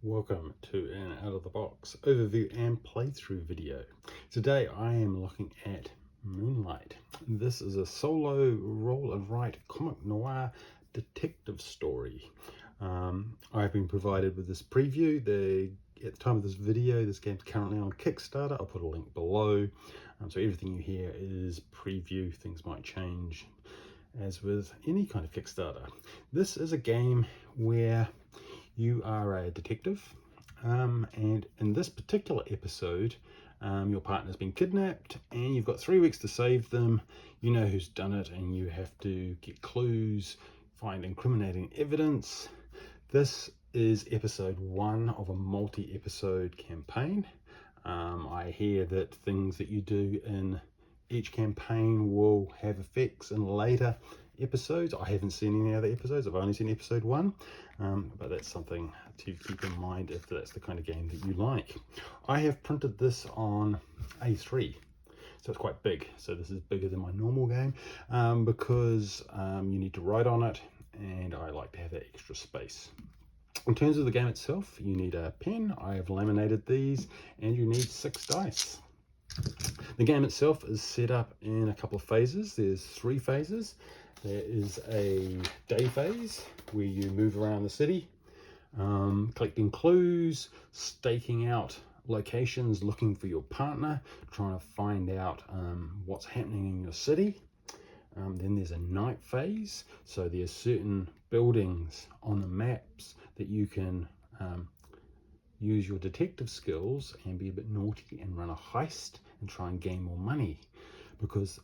Welcome to an out of the box overview and playthrough video. Today I am looking at Moonlight. This is a solo roll and write comic noir detective story. I've been provided with this preview. At the time of this video, this game's currently on Kickstarter. I'll put a link below. So everything you hear is preview. Things might change as with any kind of Kickstarter. This is a game where you are a detective, and in this particular episode, your partner's been kidnapped and you've got 3 weeks to save them. You know who's done it and you have to get clues, find incriminating evidence. This is episode 1 of a multi-episode campaign. I hear that things that you do in each campaign will have effects in later episodes. I haven't seen any other episodes. I've only seen episode 1, but that's something to keep in mind if that's the kind of game that you like. I have printed this on A3, so it's quite big. So this is bigger than my normal game because you need to write on it, and I like to have that extra space. In terms of the game itself, you need a pen. I have laminated these, and you need 6 dice. The game itself is set up in a couple of phases. There's 3 phases. There is a day phase where you move around the city, collecting clues, staking out locations, looking for your partner, trying to find out what's happening in your city. Then there's a night phase, so there's certain buildings on the maps that you can use your detective skills and be a bit naughty and run a heist and try and gain more money, because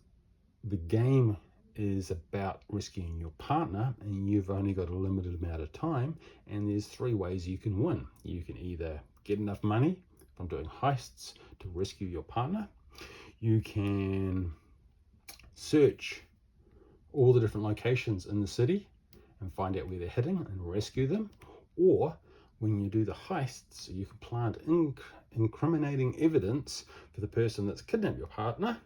the game is about rescuing your partner and you've only got a limited amount of time, and there's 3 ways you can win. You can either get enough money from doing heists to rescue your partner, you can search all the different locations in the city and find out where they're hidden and rescue them, or when you do the heists, you can plant incriminating evidence for the person that's kidnapped your partner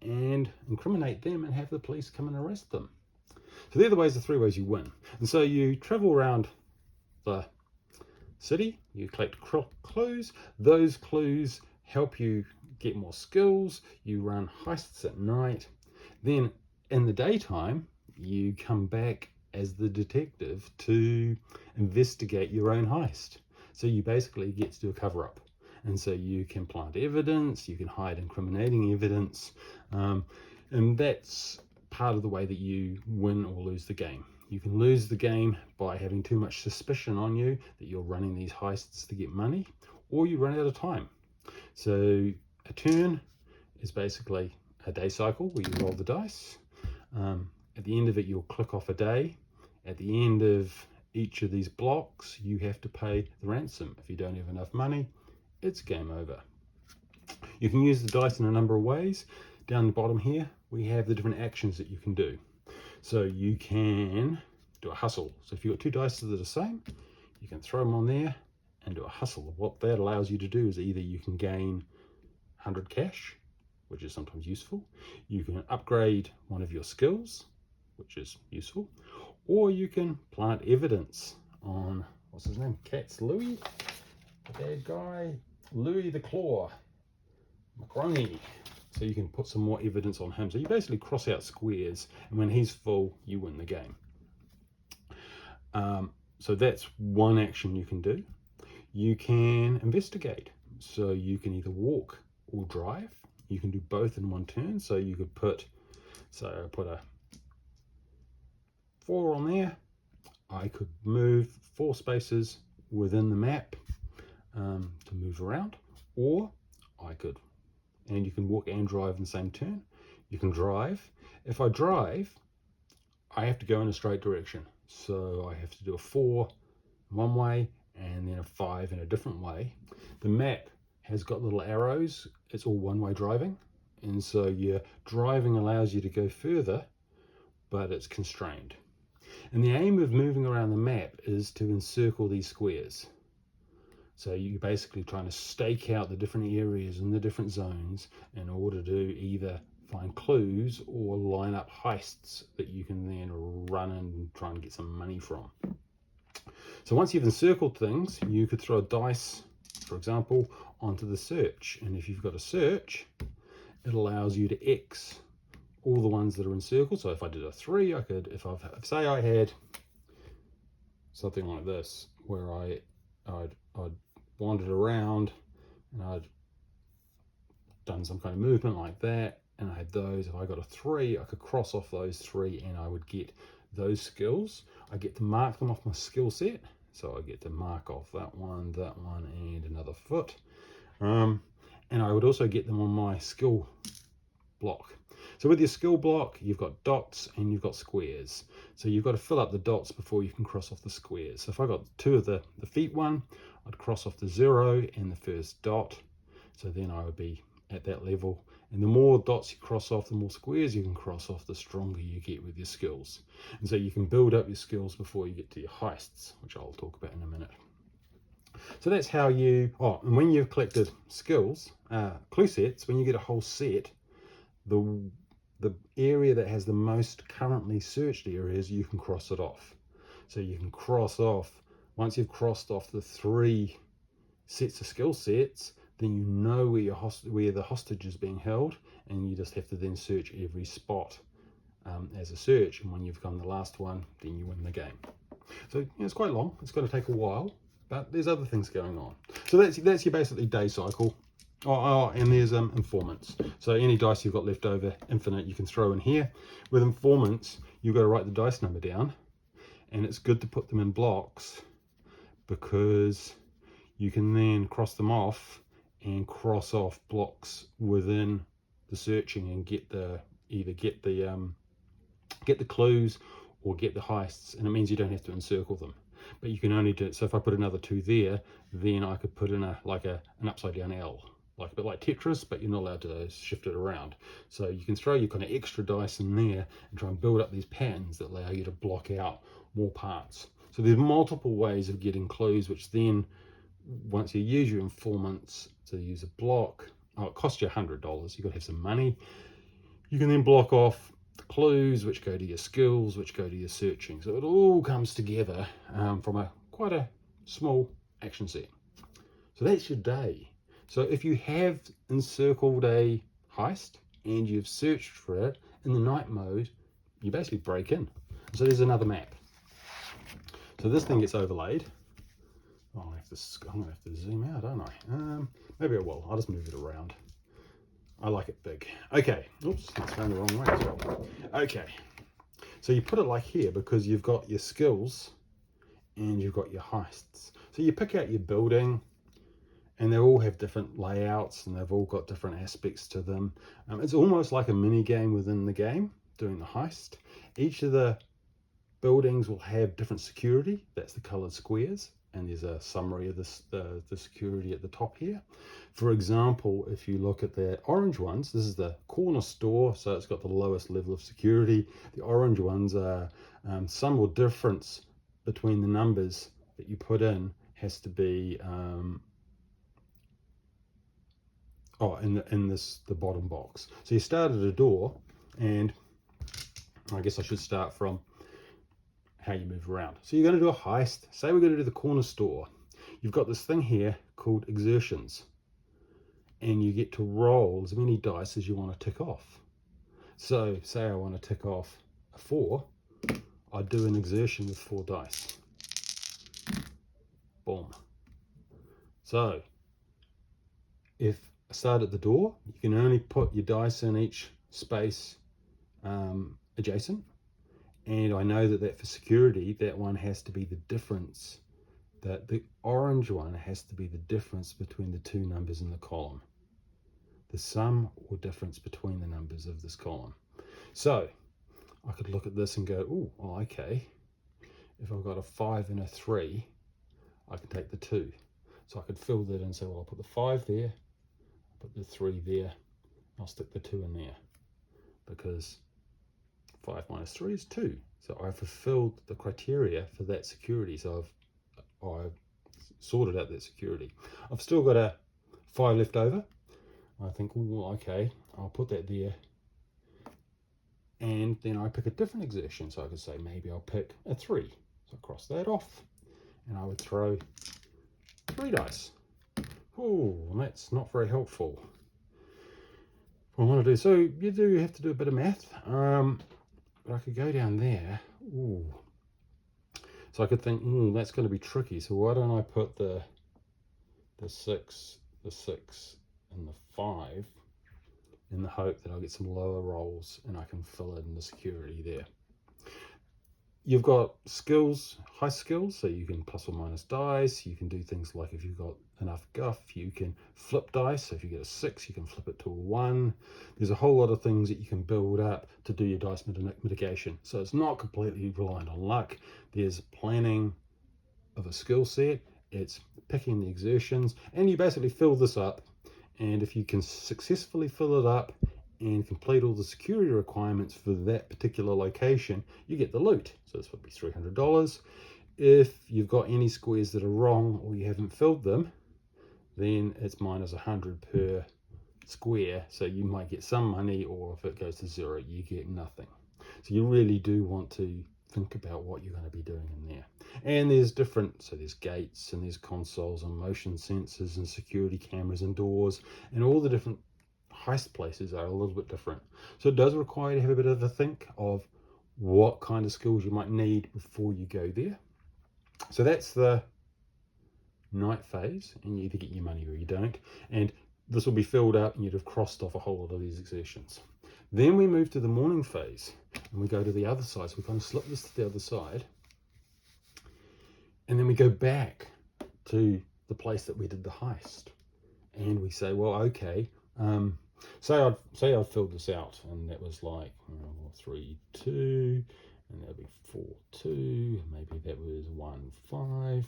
and incriminate them and have the police come and arrest them. So they're the 3 ways you win. And so you travel around the city, you collect clues. Those clues help you get more skills. You run heists at night. Then in the daytime, you come back as the detective to investigate your own heist. So you basically get to do a cover-up. And so you can plant evidence, you can hide incriminating evidence, and that's part of the way that you win or lose the game. You can lose the game by having too much suspicion on you that you're running these heists to get money, or you run out of time. So a turn is basically a day cycle where you roll the dice. At the end of it, you'll click off a day. At the end of each of these blocks, you have to pay the ransom. If you don't have enough money, it's game over. You can use the dice in a number of ways. Down the bottom here, we have the different actions that you can do. So you can do a hustle. So if you've got 2 dice that are the same, you can throw them on there and do a hustle. What that allows you to do is either you can gain 100 cash, which is sometimes useful. You can upgrade one of your skills, which is useful. Or you can plant evidence on, what's his name? Cat's Louis, the bad guy. Louis the Claw, Macaroni. So you can put some more evidence on him. So you basically cross out squares, and when he's full, you win the game. So that's one action you can do. You can investigate. So you can either walk or drive. You can do both in one turn. So you could put a 4 on there. I could move 4 spaces within the map to move around, or I could, and you can walk and drive in the same turn. You can drive. If I drive, I have to go in a straight direction, so I have to do a 4 one way and then a 5 in a different way. The map has got little arrows. It's all one-way driving, and so your driving allows you to go further, but it's constrained. And the aim of moving around the map is to encircle these squares. So you're basically trying to stake out the different areas and the different zones in order to either find clues or line up heists that you can then run and try and get some money from. So once you've encircled things, you could throw a dice, for example, onto the search. And if you've got a search, it allows you to X all the ones that are encircled. So if I did a 3, I could, if say I had something like this, where I'd wandered around and I'd done some kind of movement like that, and I had those, if I got a 3, I could cross off those 3 and I would get those skills. I get to mark them off my skill set. So I get to mark off that one, and another foot. And I would also get them on my skill block. So with your skill block, you've got dots and you've got squares. So you've got to fill up the dots before you can cross off the squares. So if I got 2 of the feet one, I'd cross off the 0 and the first dot. So then I would be at that level. And the more dots you cross off, the more squares you can cross off, the stronger you get with your skills. And so you can build up your skills before you get to your heists, which I'll talk about in a minute. So that's how you, and when you've collected skills, clue sets, when you get a whole set, the area that has the most currently searched areas, you can cross it off. So you can cross off, once you've crossed off the 3 sets of skill sets, then you know where the hostage is being held, and you just have to then search every spot as a search. And when you've done the last one, then you win the game. So it's quite long. It's going to take a while, but there's other things going on. So that's your basically day cycle. And there's informants. So any dice you've got left over, infinite, you can throw in here. With informants, you've got to write the dice number down, and it's good to put them in blocks because you can then cross them off and cross off blocks within the searching and get the clues or get the heists, and it means you don't have to encircle them. But you can only do it. So if I put another 2 there, then I could put in an upside down L, like a bit like Tetris, but you're not allowed to shift it around. So you can throw your kind of extra dice in there and try and build up these patterns that allow you to block out more parts. So there's multiple ways of getting clues, which then once you use your informants to use a block, it costs you $100. You've got to have some money. You can then block off the clues, which go to your skills, which go to your searching. So it all comes together from quite a small action set. So that's your day. So if you have encircled a heist and you've searched for it in the night mode, you basically break in. So there's another map. So this thing gets overlaid. I'm gonna have to zoom out, don't I? Maybe I will. I'll just move it around. I like it big. Okay. Oops, it's going the wrong way as well. Okay. So you put it like here because you've got your skills and you've got your heists. So you pick out your building, and they all have different layouts and they've all got different aspects to them. It's almost like a mini game within the game doing the heist. Each of the buildings will have different security. That's the colored squares. And there's a summary of the security at the top here. For example, if you look at the orange ones, this is the corner store, so it's got the lowest level of security. The orange ones are some or difference between the numbers that you put in has to be in the bottom box. So you start at a door, and I guess I should start from how you move around. So you're going to do a heist. Say we're going to do the corner store. You've got this thing here called exertions, and you get to roll as many dice as you want to tick off. So say I want to tick off a 4, I do an exertion with 4 dice. Boom. So if I start at the door, you can only put your dice in each space adjacent. And I know that for security, that one has to be the difference, that the orange one has to be the difference between the 2 numbers in the column. The sum or difference between the numbers of this column. So I could look at this and go, oh, okay. If I've got a 5 and a 3, I can take the 2. So I could fill that in and say, well, I'll put the 5 there, I'll put the 3 there, I'll stick the 2 in there. Because 5 minus 3 is 2. So I've fulfilled the criteria for that security. So I've sorted out that security. I've still got a 5 left over. I think, well, okay, I'll put that there. And then I pick a different exertion. So I could say maybe I'll pick a 3. So I cross that off. and I would throw 3 dice. Oh, that's not very helpful. What I want to do, so you do have to do a bit of math, but I could go down there. Ooh. So I could think, that's going to be tricky. So why don't I put the 6, the 6, and the 5 in the hope that I'll get some lower rolls and I can fill in the security there. You've got skills, high skills, so you can plus or minus dice. You can do things like, if you've got enough guff, you can flip dice. So if you get a 6, you can flip it to a 1. There's a whole lot of things that you can build up to do your dice mitigation. So it's not completely reliant on luck. There's planning of a skill set. It's picking the exertions, and you basically fill this up. And if you can successfully fill it up and complete all the security requirements for that particular location, you get the loot. So this would be $300. If you've got any squares that are wrong or you haven't filled them, then it's minus 100 per square. So you might get some money, or if it goes to 0, you get nothing. So you really do want to think about what you're going to be doing in there. And there's different, so there's gates and there's consoles and motion sensors and security cameras and doors, and all the different heist places are a little bit different. So it does require you to have a bit of a think of what kind of skills you might need before you go there. So that's the night phase, and you either get your money or you don't. And this will be filled up and you'd have crossed off a whole lot of these exertions. Then we move to the morning phase and we go to the other side. So we kind of slip this to the other side. And then we go back to the place that we did the heist. And we say, well, okay, say I'd filled this out, and that was like 3, 2, and that'd be 4, 2, maybe that was 1, 5,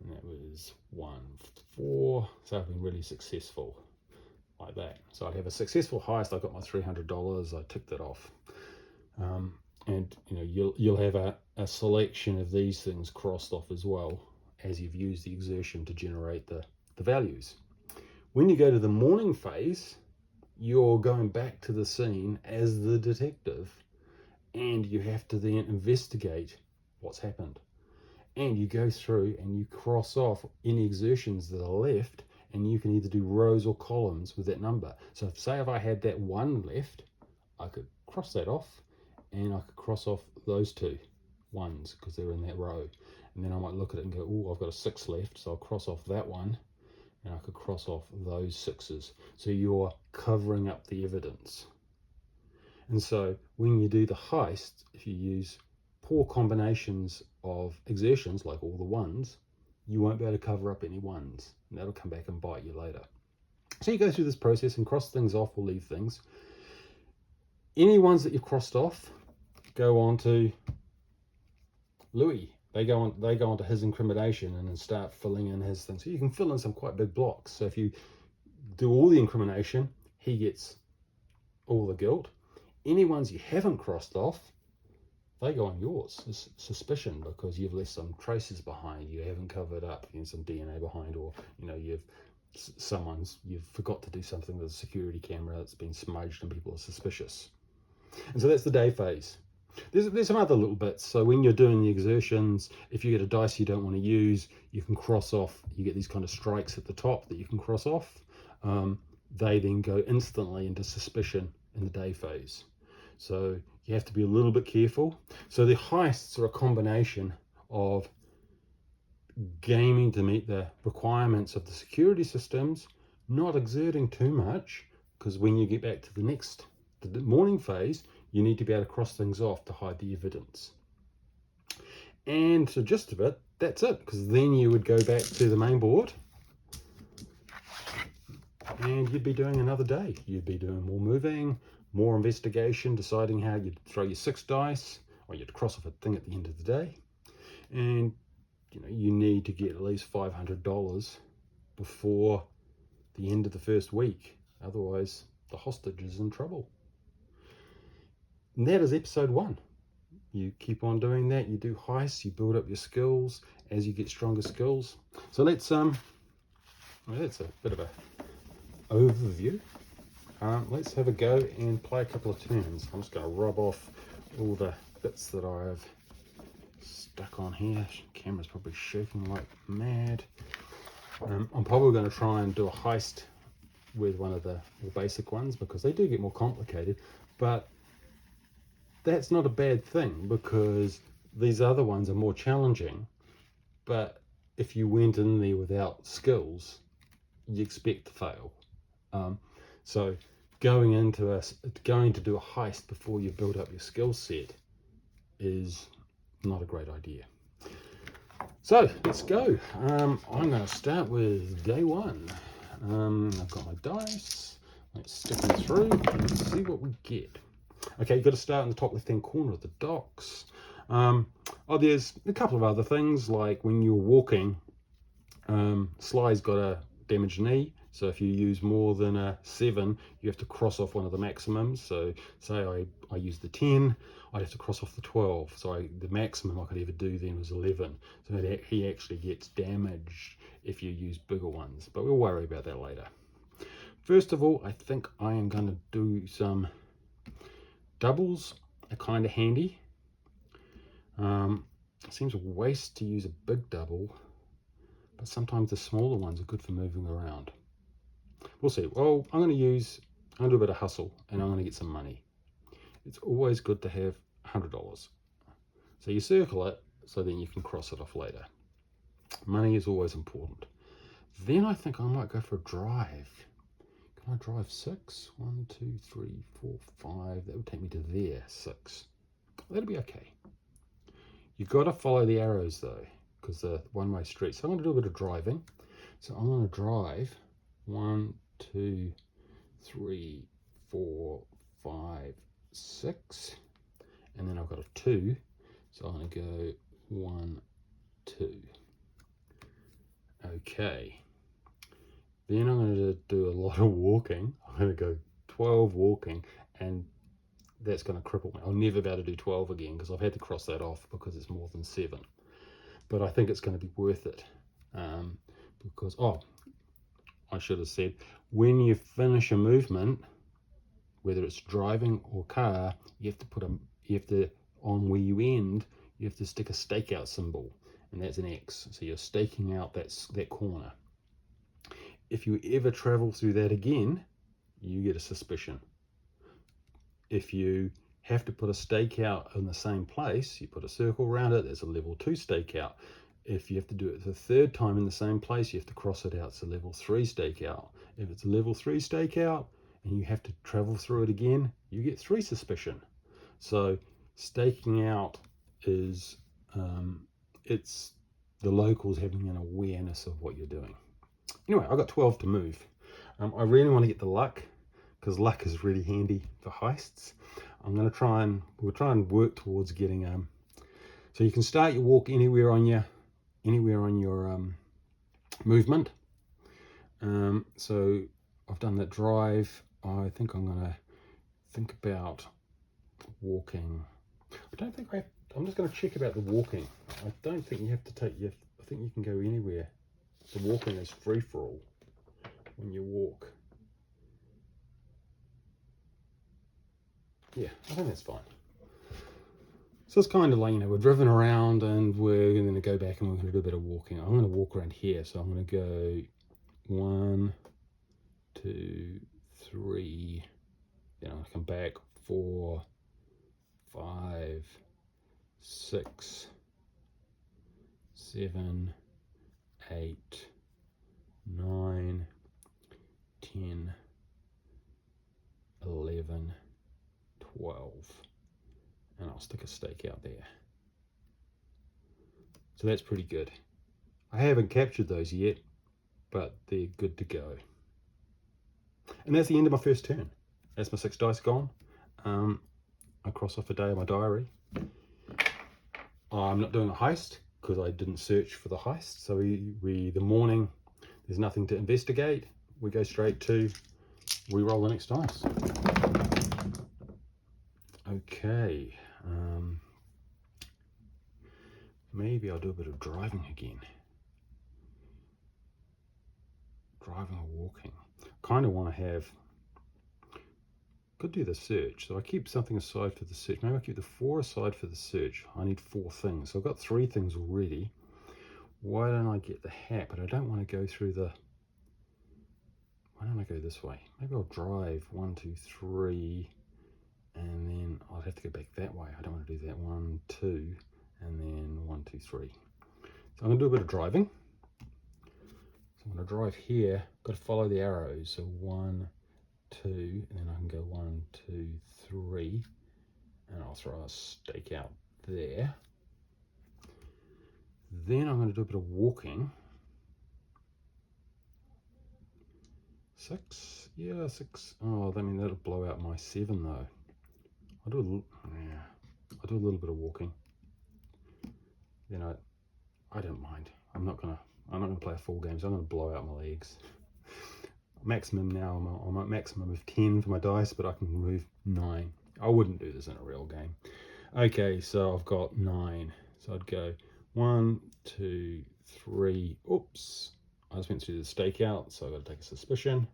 and that was 1, 4. So I've been really successful like that. So I'd have a successful heist. I got my $300. I ticked it off. And you'll have a selection of these things crossed off as well as you've used the exertion to generate the values. When you go to the morning phase, you're going back to the scene as the detective, and you have to then investigate what's happened. And you go through and you cross off any exertions that are left, and you can either do rows or columns with that number. So say if I had that 1 left, I could cross that off, and I could cross off those 2 ones because they're in that row. And then I might look at it and go, oh, I've got a 6 left, so I'll cross off that one, and I could cross off those 6s. So you're covering up the evidence. And so when you do the heist, if you use poor combinations of exertions, like all the 1s, you won't be able to cover up any 1s, and that'll come back and bite you later. So you go through this process and cross things off or leave things. Any ones that you've crossed off go on to Louis. They go on to his incrimination and then start filling in his things. So you can fill in some quite big blocks. So if you do all the incrimination, he gets all the guilt. Any ones you haven't crossed off, they go on yours. It's suspicion because you've left some traces behind. You haven't covered up, some DNA behind, or you've forgot to do something with a security camera that's been smudged and people are suspicious. And so that's the day phase. There's some other little bits. So when you're doing the exertions, if you get a dice you don't want to use, you can cross off. You get these kind of strikes at the top that you can cross off. They then go instantly into suspicion in the day phase. So you have to be a little bit careful. So the heists are a combination of gaming to meet the requirements of the security systems, not exerting too much, because when you get back to the morning phase, you need to be able to cross things off to hide the evidence. And so just a bit, that's it, because then you would go back to the main board and you'd be doing another day. You'd be doing more moving, more investigation, deciding how you'd throw your 6 dice, or you'd cross off a thing at the end of the day. And you need to get at least $500 before the end of the first week. Otherwise, the hostage is in trouble. And that is episode 1. You keep on doing that. You do heists, you build up your skills as you get stronger skills. So let's that's a bit of a overview. Let's have a go and play a couple of turns. I'm just going to rub off all the bits that I've stuck on here. Camera's probably shaking like mad. I'm probably going to try and do a heist with one of the more basic ones, because they do get more complicated, but that's not a bad thing, because these other ones are more challenging. But if you went in there without skills, you expect to fail. So going to do a heist before you build up your skill set is not a great idea. So let's go. I'm going to start with day one. I've got my dice. Let's stick them through and see what we get. Okay, you've got to start in the top left hand corner of the docks. There's a couple of other things, like when you're walking, Sly's got a damaged knee, so if you use more than a 7, you have to cross off one of the maximums. So say I use the 10, I'd have to cross off the 12. So the maximum I could ever do then was 11. So he actually gets damaged if you use bigger ones, but we'll worry about that later. First of all, I think I am going to do some doubles. Are kind of handy. It seems a waste to use a big double, but sometimes the smaller ones are good for moving around. We'll see. Well, I'm going to do a bit of hustle, and I'm going to get some money. It's always good to have $100. So you circle it, so then you can cross it off later. Money is always important. Then I think I might go for a drive. Can I drive 6? 1, 2, 3, 4, 5. That would take me to there, 6. That'll be okay. You've got to follow the arrows though, because they're one-way streets. So I'm going to do a bit of driving. So I'm going to drive 1, 2, 3, 4, 5, 6, and then I've got a 2. So I'm going to go 1, 2. Okay. Then I'm going to do a lot of walking. I'm going to go 12 walking, and that's going to cripple me. I'll never be able to do 12 again, because I've had to cross that off because it's more than 7. But I think it's going to be worth it, because I should have said, when you finish a movement, whether it's driving or car, you have to on where you end, you have to stick a stakeout symbol, and that's an X. So you're staking out that corner. If you ever travel through that again, you get a suspicion. If you have to put a stakeout in the same place, you put a circle around it, there's a level 2 stakeout. If you have to do it the 3rd time in the same place, you have to cross it out, it's a level 3 stakeout. If it's a level 3 stakeout and you have to travel through it again, you get 3 suspicion. So staking out is, it's the locals having an awareness of what you're doing. Anyway, I've got 12 to move. I really want to get the luck, because luck is really handy for heists. We'll try and work towards getting, so you can start your walk anywhere on your movement. So I've done that drive. I think I'm going to think about walking. I'm just going to check about the walking. I don't think you have to I think you can go anywhere. The walking is free for all when you walk. Yeah, I think that's fine. So it's kind of like, we're driven around and we're going to go back and we're going to do a bit of walking. I'm going to walk around here, so I'm going to go 1, 2, 3, then I'll come back 4, 5, 6, 7, 8, 9, 10, 11, 12, and I'll stick a stake out there. So that's pretty good. I haven't captured those yet, but they're good to go. And that's the end of my first turn. That's my 6 dice gone. I cross off a day of my diary. I'm not doing a heist because I didn't search for the heist. So the morning, there's nothing to investigate. We go straight to re-roll the next dice. Okay. Maybe I'll do a bit of driving again. Driving or walking. Kind of want to have could do the search. So I keep something aside for the search. Maybe I keep the 4 aside for the search. I need 4 things. So I've got 3 things already. Why don't I get the hat? But I don't want to go through the... Why don't I go this way? Maybe I'll drive 1, 2, 3, and then I'll have to go back that way. I don't want to do that. 1, 2, and then 1, 2, 3. So I'm going to do a bit of driving. So I'm going to drive here. Got to follow the arrows. So 1, 2, and then I can go 1, 2, 3, and I'll throw a stake out there. Then I'm going to do a bit of walking. 6, yeah, 6. Oh, I mean that'll blow out my 7 though. I'll do a little bit of walking. You know, I don't mind. I'm not gonna play a full game, so I'm gonna blow out my legs. Maximum now, I'm at maximum of 10 for my dice, but I can remove 9. I wouldn't do this in a real game. Okay, so I've got 9. So I'd go 1, 2, 3. Oops, I just went through the stakeout, so I've got to take a suspicion.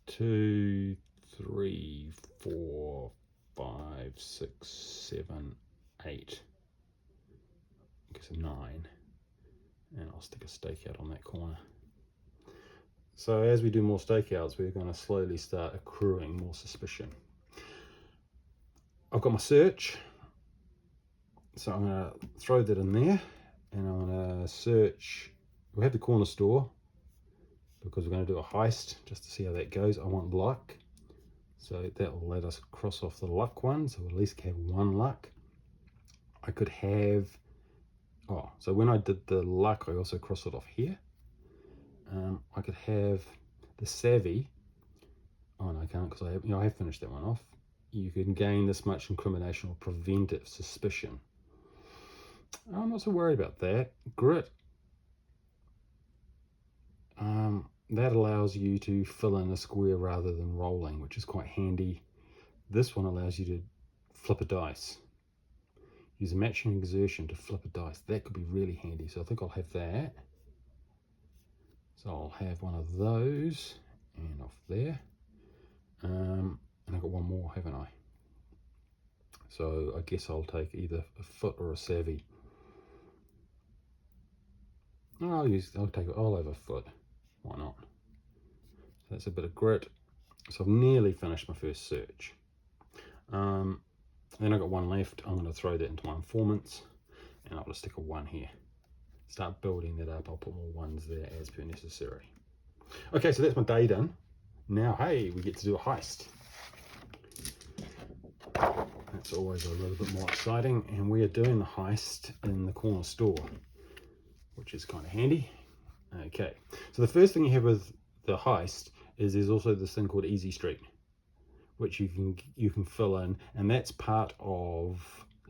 2, 3, 4, 5, 6, 7, 8. Okay, so 9. And I'll stick a stakeout on that corner. So as we do more stakeouts, we're going to slowly start accruing more suspicion. I've got my search. So I'm going to throw that in there, and I'm going to search. We have the corner store because we're going to do a heist just to see how that goes. I want luck, so that will let us cross off the luck one, so we'll at least have 1 luck. I could have, so when I did the luck, I also crossed it off here. I could have the savvy. Oh no, I can't, because I have finished that one off. You can gain this much incrimination or preventive suspicion. I'm not so worried about that. Grit. That allows you to fill in a square rather than rolling, which is quite handy. This one allows you to flip a dice. Use a matching exertion to flip a dice. That could be really handy, so I think I'll have that. So I'll have one of those, and off there. And I've got one more, haven't I? So I guess I'll take either a foot or a savvy. I'll have a foot. Why not? So that's a bit of grit. So I've nearly finished my first search. Then I've got 1 left. I'm going to throw that into my informants, and I'll just stick a 1 here. Start building that up. I'll put more 1s there as per necessary. Okay, so that's my day done. Now, hey, we get to do a heist. That's always a little bit more exciting, and we are doing the heist in the corner store, which is kind of handy. Okay, so the first thing you have with the heist is there's also this thing called Easy Street, which you can fill in, and that's part of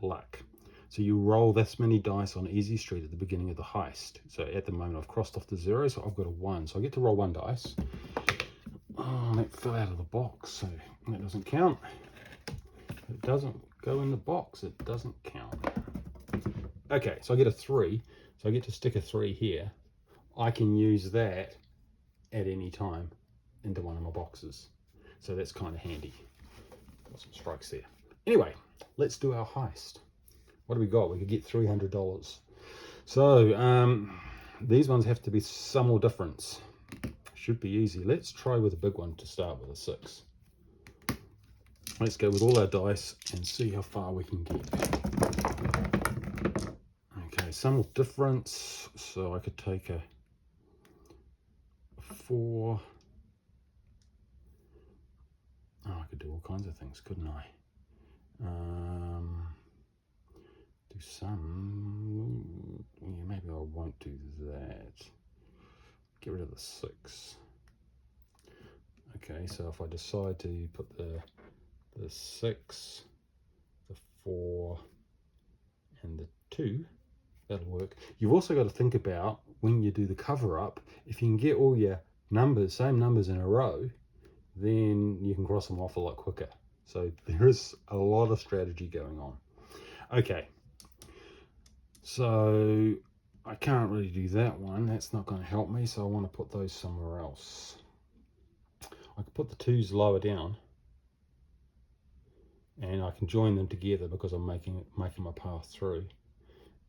luck. So you roll this many dice on Easy Street at the beginning of the heist. So at the moment I've crossed off the 0, so I've got a 1. So I get to roll 1 dice. Oh, that fell out of the box, so that doesn't count. It doesn't go in the box, it doesn't count. Okay, so I get a 3, so I get to stick a 3 here. I can use that at any time into one of my boxes. So that's kind of handy. Got some strikes there. Anyway, let's do our heist. What do we got? We could get $300. So these ones have to be some more difference. Should be easy. Let's try with a big one to start with, a 6. Let's go with all our dice and see how far we can get. Okay, some more difference. So I could take a 4. Oh, I could do all kinds of things, couldn't I? Do some. Yeah, maybe I won't do that. Get rid of the 6. Okay, so if I decide to put the 6, the 4, and the 2, that'll work. You've also got to think about when you do the cover up, if you can get all your numbers, same numbers in a row, then you can cross them off a lot quicker. So there is a lot of strategy going on. Okay, so I can't really do that one. That's not going to help me, so I want to put those somewhere else. I could put the 2s lower down. and I can join them together because I'm making my path through.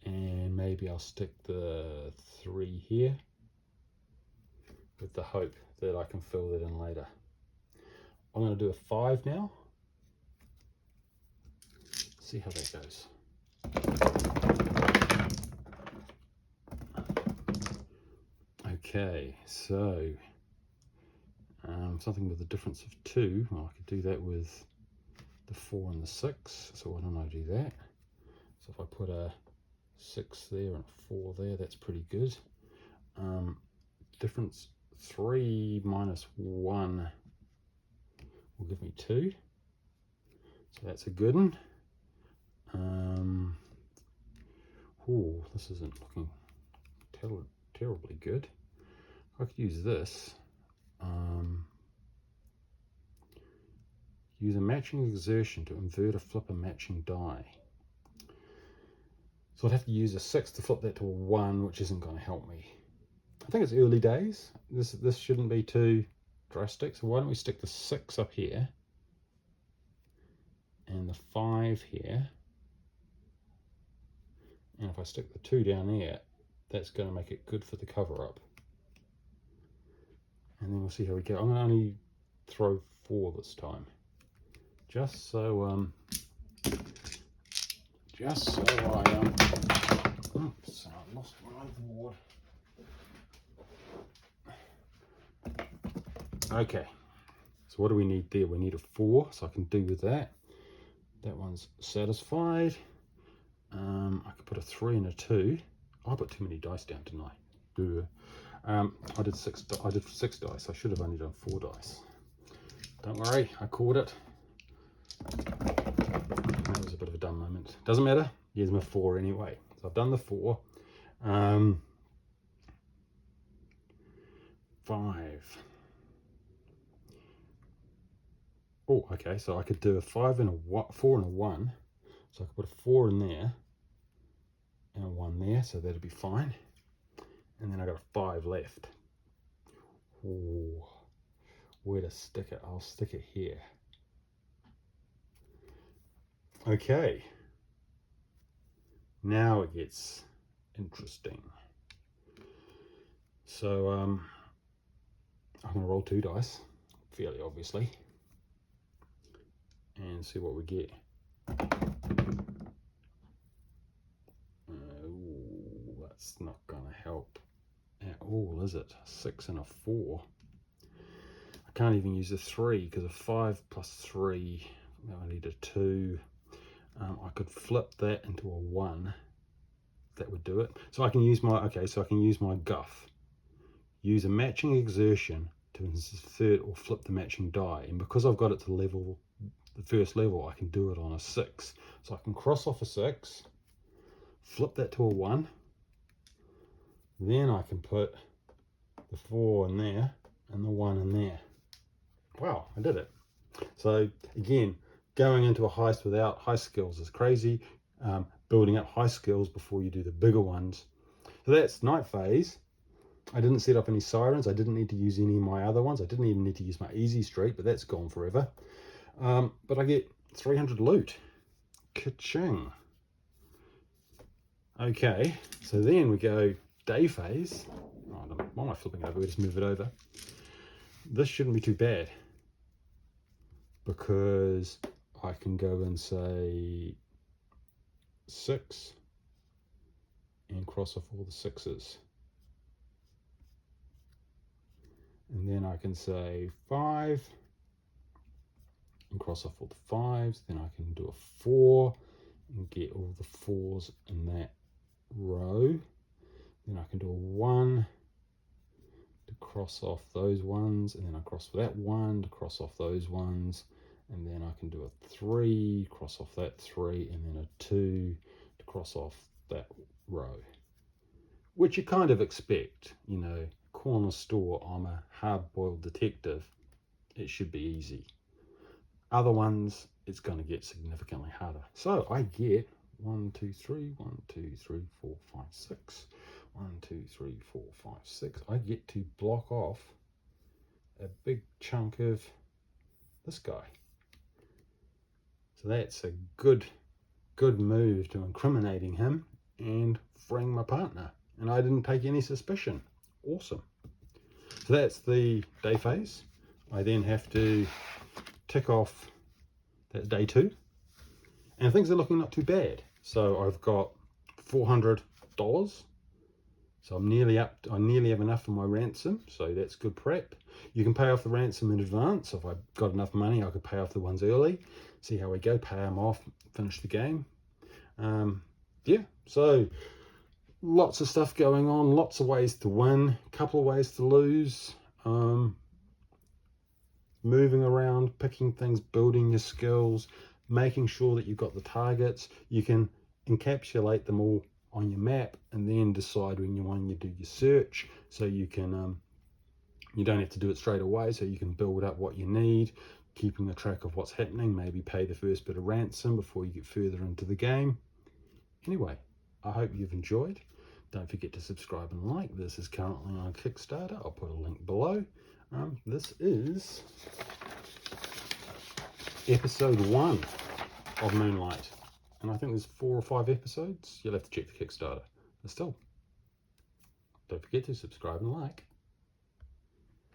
And maybe I'll stick the 3 here with the hope that I can fill that in later. I'm going to do a 5 now. See how that goes. Okay, so something with a difference of 2. Well, I could do that with the 4 and the 6. So why don't I do that? So if I put a 6 there and a 4 there, that's pretty good. Difference 3 minus 1 will give me 2. So that's a good one. Oh, this isn't looking terribly good. I could use this. Use a matching exertion to invert or flip a matching die. So I'd have to use a 6 to flip that to a 1, which isn't going to help me. I think it's early days. This shouldn't be too drastic. So why don't we stick the 6 up here and the 5 here. And if I stick the 2 down there, that's going to make it good for the cover up. And then we'll see how we go. I'm going to only throw 4 this time. Just so I oops, I lost my board. Okay, so what do we need there? We need a 4, so I can do with that. That one's satisfied. I could put a 3 and a 2. I put too many dice down, didn't I? I did 6 dice. I should have only done 4 dice. Don't worry, I caught it. That was a bit of a dumb moment. Doesn't matter. Here's my 4 anyway. So I've done the 4. 5. Oh, okay. So I could do a 5 and a 4 and a 1. So I could put a 4 in there and a 1 there. So that'd be fine. And then I got a 5 left. Ooh, where to stick it? I'll stick it here. Okay. Now it gets interesting. So I'm going to roll 2 dice, fairly obviously, and see what we get. Oh, that's not going to help at all, is it? 6 and a 4. I can't even use a 3 because a 5 plus 3, I need a 2. I could flip that into a 1. That would do it. So I can use my, so I can use my guff. Use a matching exertion to insert or flip the matching die. And because I've got it to level, the first level, I can do it on a 6. So I can cross off a 6, flip that to a 1. Then I can put the 4 in there and the 1 in there. Wow, I did it. So again, going into a heist without heist skills is crazy. Building up heist skills before you do the bigger ones. So that's night phase. I didn't set up any sirens. I didn't need to use any of my other ones. I didn't even need to use my easy street, but that's gone forever. But I get 300 loot. Ka-ching. Okay, so then we go day phase. Oh, why am I flipping over? We just move it over. This shouldn't be too bad because I can go and say 6 and cross off all the 6s. And then I can say 5 and cross off all the 5s. Then I can do a 4 and get all the 4s in that row. Then I can do a 1 to cross off those ones, and then I cross that 1 to cross off those ones, and then I can do a 3, cross off that 3, and then a 2 to cross off that row. Which you kind of expect, you know, corner store, I'm a hard-boiled detective, it should be easy. Other ones, it's going to get significantly harder. So I get 1, 2, 3, 1, 2, 3, 4, 5, 6. 1, 2, 3, 4, 5, 6. I get to block off a big chunk of this guy. So that's a good move to incriminating him and freeing my partner. And I didn't take any suspicion. Awesome. So that's the day phase. I then have to tick off that day 2. And things are looking not too bad. So I've got $400. So I'm nearly up. I nearly have enough for my ransom. So that's good prep. You can pay off the ransom in advance. If I've got enough money, I could pay off the ones early. See how we go. Pay them off. Finish the game. Yeah. So lots of stuff going on. Lots of ways to win. A couple of ways to lose. Moving around, picking things, building your skills, making sure that you've got the targets. You can encapsulate them all on your map and then decide when you want to do your search, so you can you don't have to do it straight away, so you can build up what you need, keeping a track of what's happening, maybe pay the first bit of ransom before you get further into the game. Anyway, I hope you've enjoyed. Don't forget to subscribe and like. This is currently on Kickstarter. I'll put a link below. This is episode 1 of Moonlight, and I think there's 4 or 5 episodes. You'll have to check the Kickstarter. But still, don't forget to subscribe and like.